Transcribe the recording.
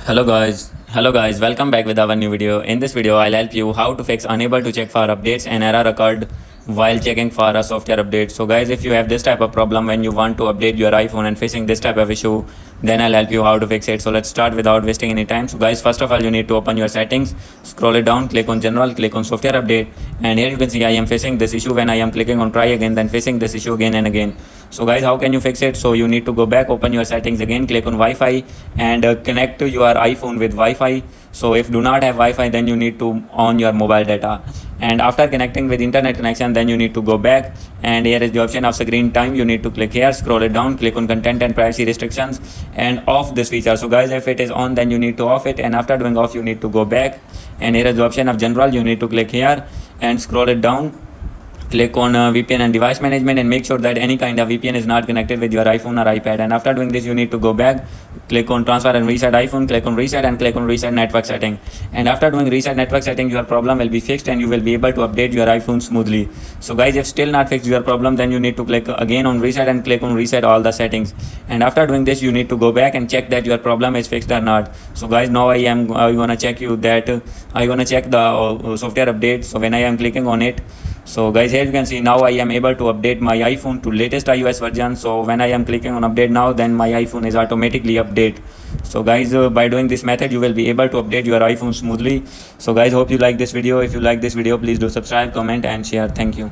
Hello guys, welcome back with our new video. In this video I'll help you how to fix unable to check for updates and error occurred while checking for a software update. So guys, if you have this type of problem when you want to update your iPhone and facing this type of issue, then I'll help you how to fix it. So let's start without wasting any time. So guys, first of all you need to open your settings, scroll it down, click on general, click on software update, and here you can see I am facing this issue. When I am clicking on try again, then facing this issue again and again. So guys, how can you fix it? So you need to go back, open your settings again, click on Wi-Fi, and connect to your iPhone with Wi-Fi. So if do not have Wi-Fi, then you need to on your mobile data, and after connecting with internet connection, then you need to go back, and here is the option of screen time. You need to click here, scroll it down, click on content and privacy restrictions, and off this feature. So guys, if it is on, then you need to off it, and after doing off, you need to go back, and here is the option of general. You need to click here and scroll it down, click on VPN and device management, and make sure that any kind of VPN is not connected with your iPhone or iPad. And after doing this, you need to go back, click on transfer and reset iPhone, click on reset, and click on reset network setting. And after doing reset network setting, your problem will be fixed and you will be able to update your iPhone smoothly. So guys, if still not fixed your problem, then you need to click again on reset and click on reset all the settings. And after doing this, you need to go back and check that your problem is fixed or not. So guys, now I gonna check you that I gonna check the software update. So when I am clicking on it, so guys, here you can see now I am able to update my iPhone to latest iOS version. So when I am clicking on update now, then my iPhone is automatically update. So guys, by doing this method, you will be able to update your iPhone smoothly. So guys, hope you like this video. If you like this video, please do subscribe, comment and share. Thank you.